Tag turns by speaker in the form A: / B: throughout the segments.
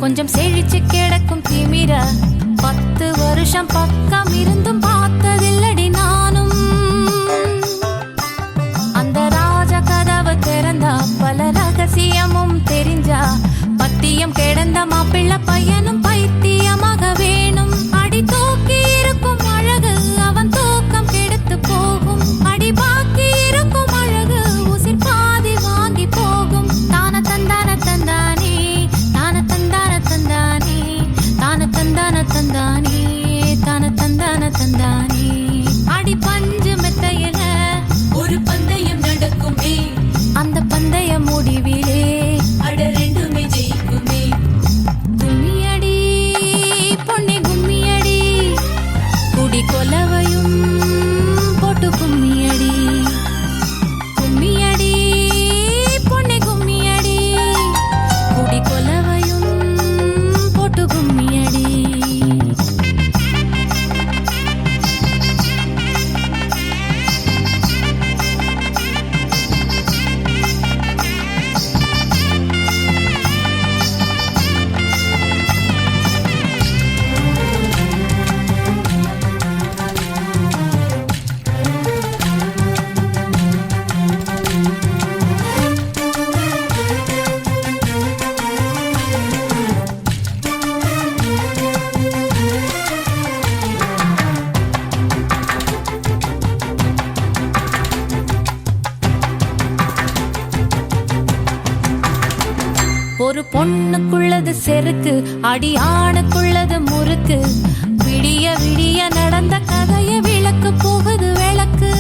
A: கொஞ்சம் செழிச்சு கிடக்கும் திமிர 10 வருஷம் பக்கம் இருந்தும் பார்த்ததில்லடி நானும். அந்த ராஜ கதவு திறந்தா பல ரகசியமும் தெரிஞ்சா பத்தியம் கிடந்த மாப்பிள்ள பையனும் பைத்தியமாக வேணும். அடி தூக்கி இருக்கும் அழகு அவன் தூக்கம் கெடுத்து போகும். அடி பாக்கி இருக்கும் அழகு உசிர் பாதி வாங்கி போகும். தான தந்தான தந்தானே தான தந்தான தந்தானே தான தந்தான தந்தானே தான தந்தான தந்தானே. அடி பஞ்சு மெத்தையில ஒரு பந்தயம் நடக்குமே. அந்த பந்தய முடிவிலே அட ரெண்டுமே ஜெயிக்குமே. கும்மியடி பொன்னே கும்மியடி குடி கொலவையும் போட்டு கும்மியடி. கும்மியடி பொன்னே கும்மியடி குடி கொலவையும் போட்டு கும்மியடி. ஒரு பொண்ணுக்குள்ளது செருக்கு அடி ஆணுக்குள்ளது முறுக்கு. விடிய விடிய நடந்த கதைய விளக்கு போகுது விளக்கு.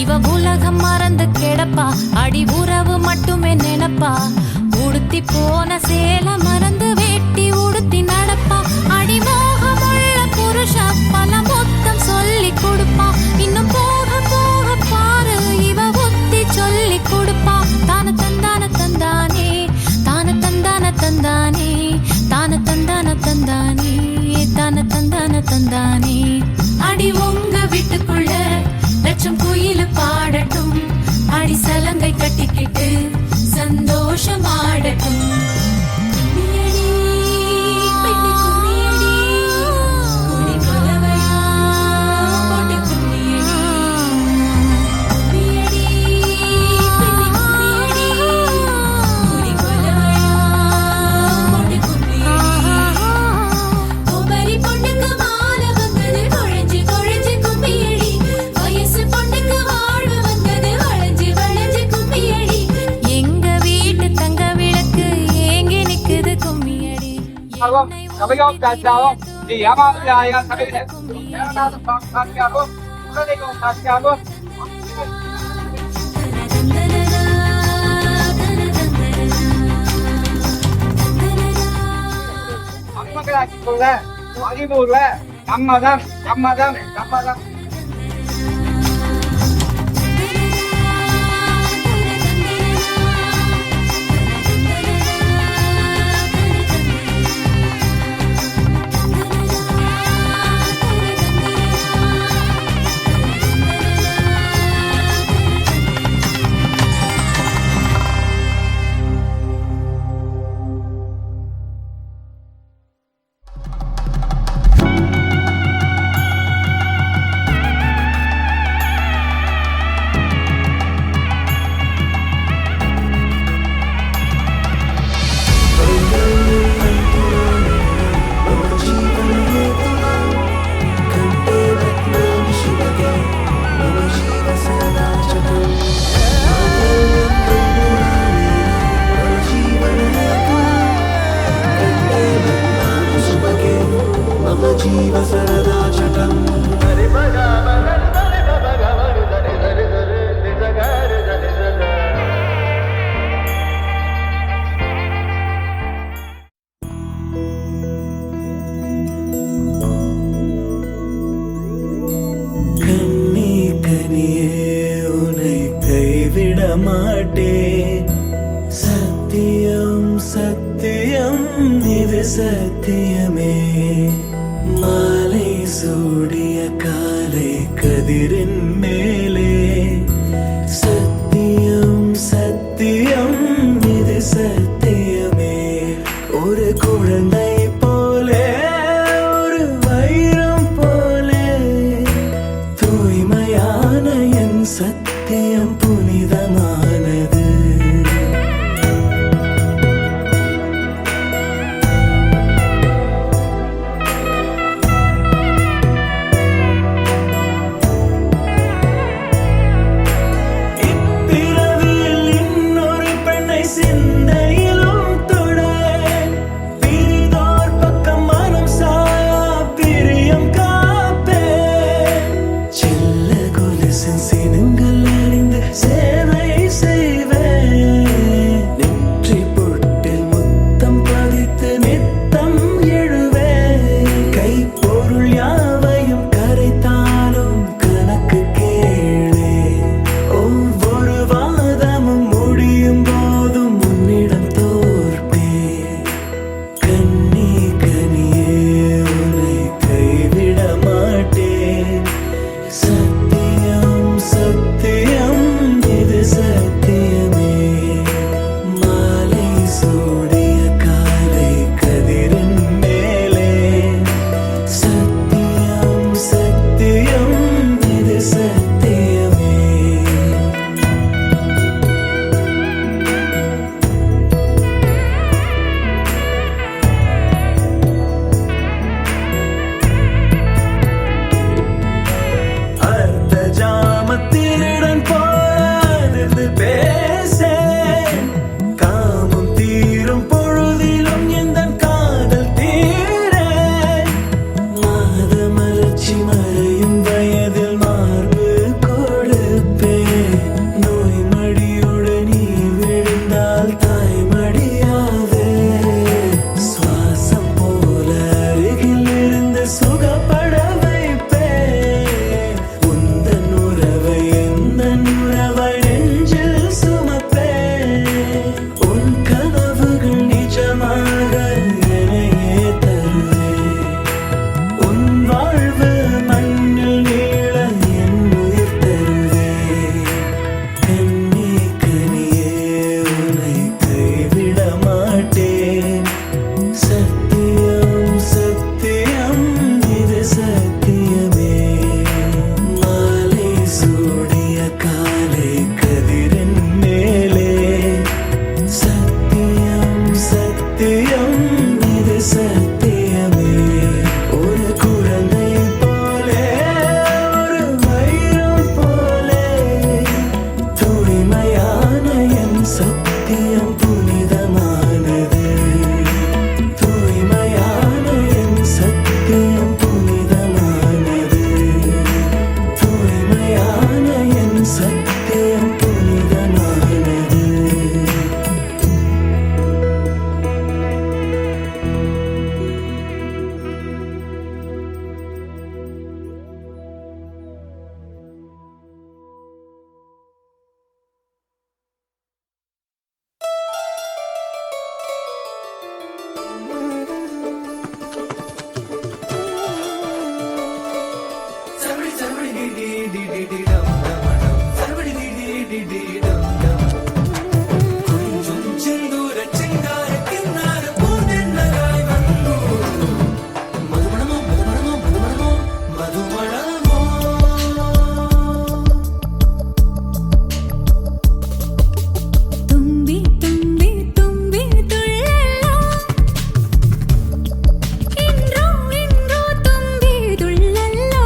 A: இவ உலகம் மறந்து கிடப்பா அடி உறவு மட்டுமே நினைப்பா. உடுத்தி போன சேல மறந்து வேட்டி உடுத்தி நடப்பா. அடி மோகமுள்ள புருஷ பல மொத்தம் சொல்லி கொடுப்பா. இன்னும் போக போக பாரு இவ புத்தி சொல்லி கொடுப்பா. தான தந்தான தந்தானே தான தந்தான தந்தானே தான தந்தான தந்தானே தான தந்தான தந்தானே. அடி உங்க வீட்டுக்குள்ள லட்சம் குயில் பாடட்டும். அடி சலங்கை கட்டிக்கிட்டு சந்தோஷமாடட்டும்.
B: சபையோம் காட்சியாகும் நீ ஏமாத்தியாயா சபையிலே காட்சியாகும் உடனேயும் காட்சியாகும். மருமகளாக்கிக்கொள்ள அறிவூர்ல நம்மதம் நம்மதம் நம்மதம்.
C: மாட்டேன். சத்தியம் சத்தியம் இது சத்தியமே. மாலை சூடிய காலை கதிரின் மேலே சத்தியம் சத்தியம் இது சத்தியமே. ஒரு குழந்தை போலே ஒரு வைரம் போலே தூய்மையான என் சத்தியம் புனிதமானது. இப்பிறவியில் இன்னொரு பெண்ணை சிந்தையிலும் தொட பிரிதோர் பக்கம் மனம் சாயா பிரியம் காப்பே. செல்ல கொலுசின் சினங்கள் அறிந்து சேவை செய்வேன். நெற்றி பொட்டில் முத்தம் பதித்து நித்தம் எழுவேன். கைப்பொருள் யாவையும் கரைத்தாலும் கணக்கு கேளே. ஒவ்வொரு வாதமும் முடியும் போதும் உன்னிடம் தோற்பேன். கண்ணி கனியே உன்னை கைவிட மாட்டேன். சத்தியம் சத்தியம் இது சத்தியமே. மாலை சூடிய காலை கதிரின் மேலே. சத்தியம் சத்தியம் இது சத்தியமே. அர்த்த ஜாமத்தினுடன் போராது பேசேன். காமம் தீரும் பொழுதிலும் எந்தன் காதல் தீரேன். மாதமலர்ச்சி மறையும் வயதில் மார்பு கொடுப்பேன். நோய் மடியோடு நீ விழுந்தால் தாய்மடியாவே. சுவாசம் போல அருகில் இருந்து சுகப்பட வைப்பேன். உந்தன் உறவை எந்தன் உறவை நெஞ்சில் சுமப்பேன். உன் கனவுகள் நிஜமாக என்னையே தருவேன். உன் வாழ்வு மண்ணில் நீள என் உயிர் தருவேன். கண்ணி கனியே உன்னை கைவிட மாட்டேன். சத்தியம் சத்தியம் இது சத்தியமே. மாலை சூடிய காலை கதிரின் மேலே. சத்தியம் சத்தியம் இது சத்தியமே. ஒரு குழந்தை போலே ஒரு வைரம் போலே தூய்மையான என் சத்தியம் புனிதமானது. தூய்மையான என் சத்தியம் புனிதமானது. தூய்மையான என் சத்தியம் புனிதமானது. சர்வடி சர்வடி டி டி டி டி டம் டம் டம். சர்வடி டி டி டி டி டம் டம். கொஞ்சம் செந்தூர செங்கார கிண்ணார பூந்தென்னராய் வந்தோ. மதுமணமோ மதுமணமோ மதுமணமோ மதுமணமோ.
A: തുമ്പി തുമ്പി തുമ്പി തുള്ളല്ലോ ഇൻറോ ഇൻറോ തുമ്പി തുള്ളല്ലോ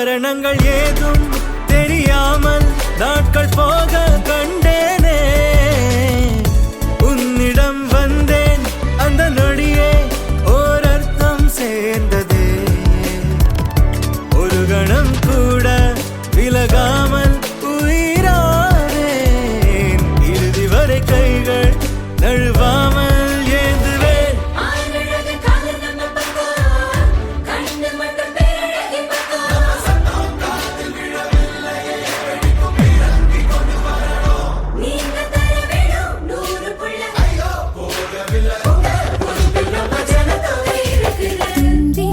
C: காரணங்கள் ஏதும் தெரியாமல் நாட்கள் போக கண்டேனே. உன்னிடம் வந்தேன் அந்த நொடியே ஓர் அர்த்தம் சேர்ந்ததே. ஒரு கணம் கூட விலகாமல் உயிரானேன். இறுதி வரை கைகள் நழுவாமல் ஏந்துவேன்.
A: துந்தி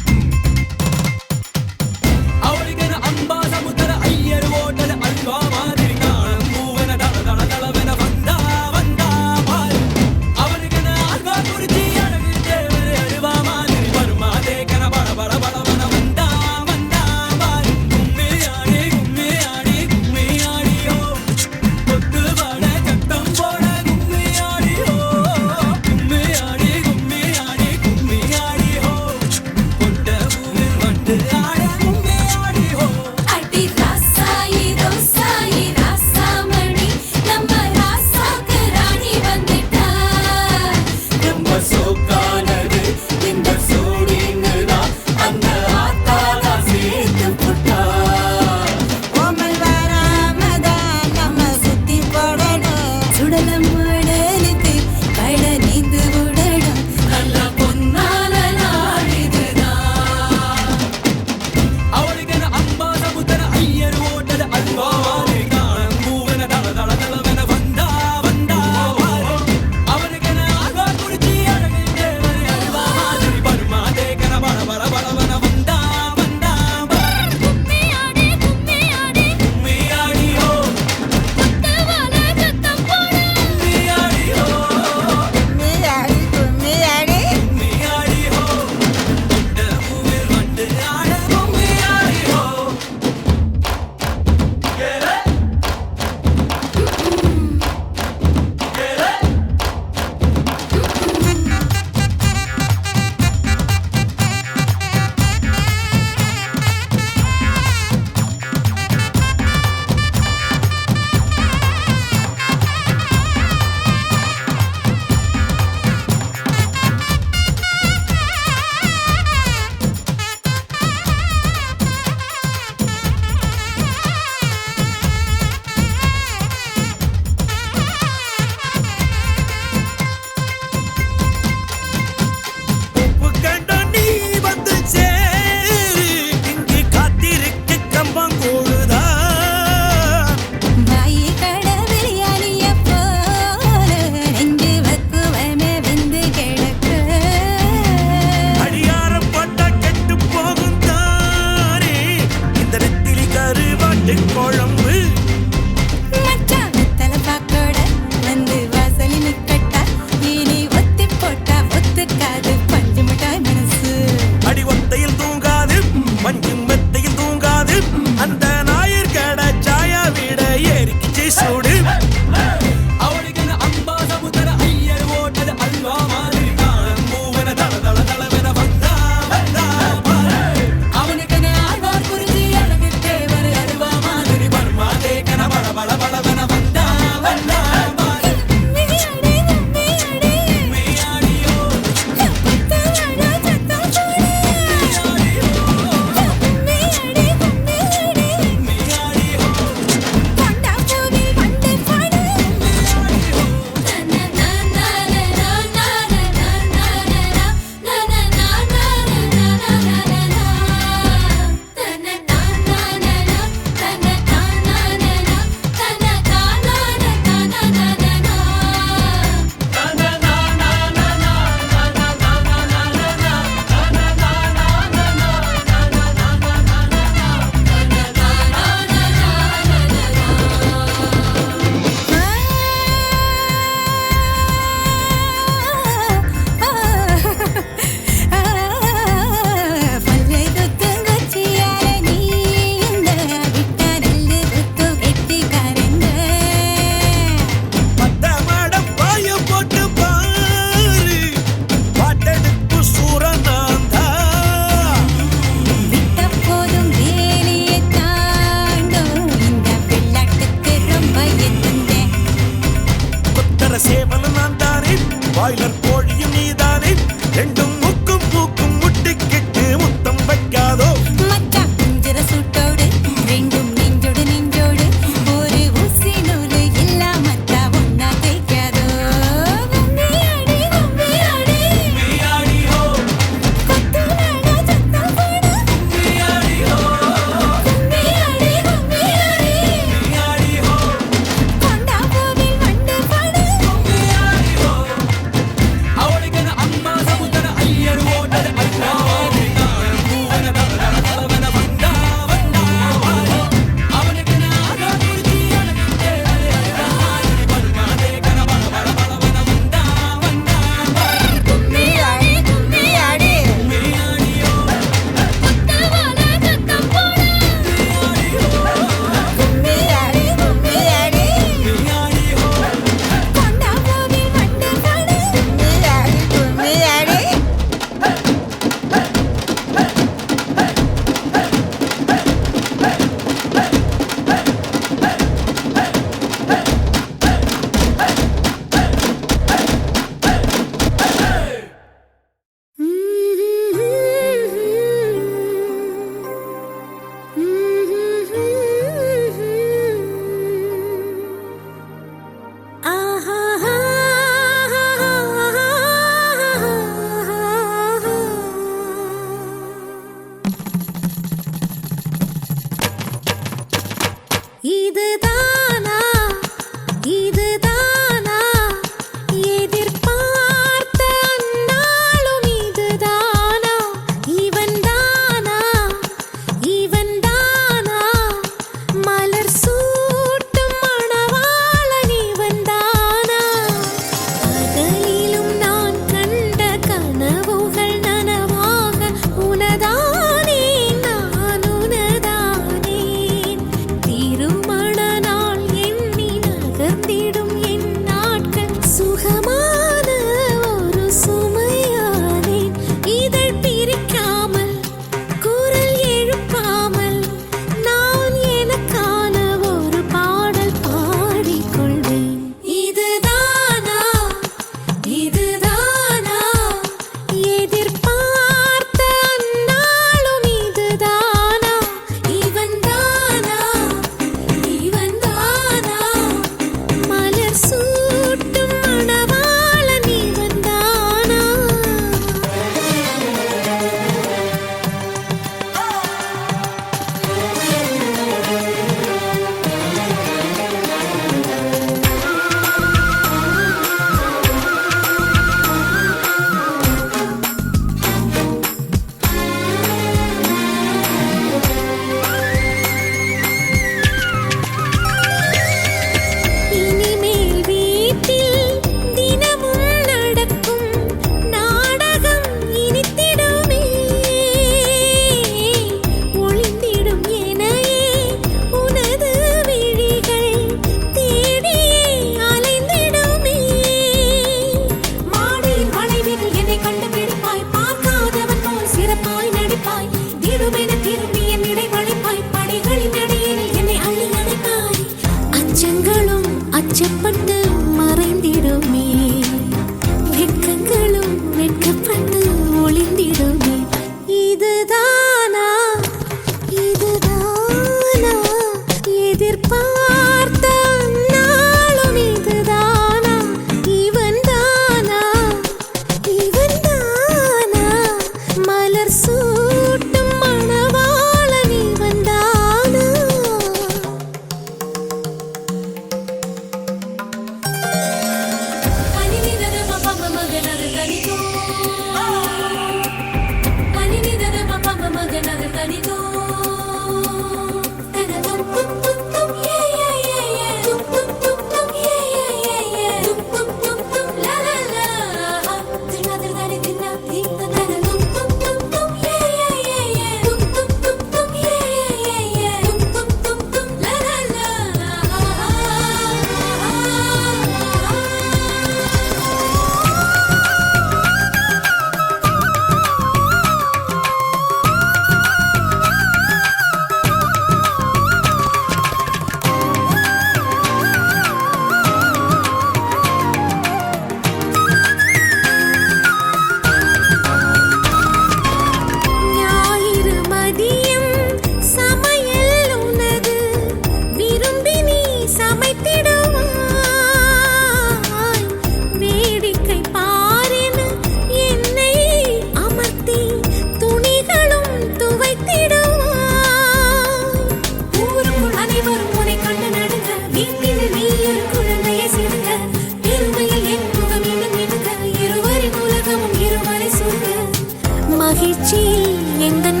A: மகிழ்ச்சியில் எந்தன்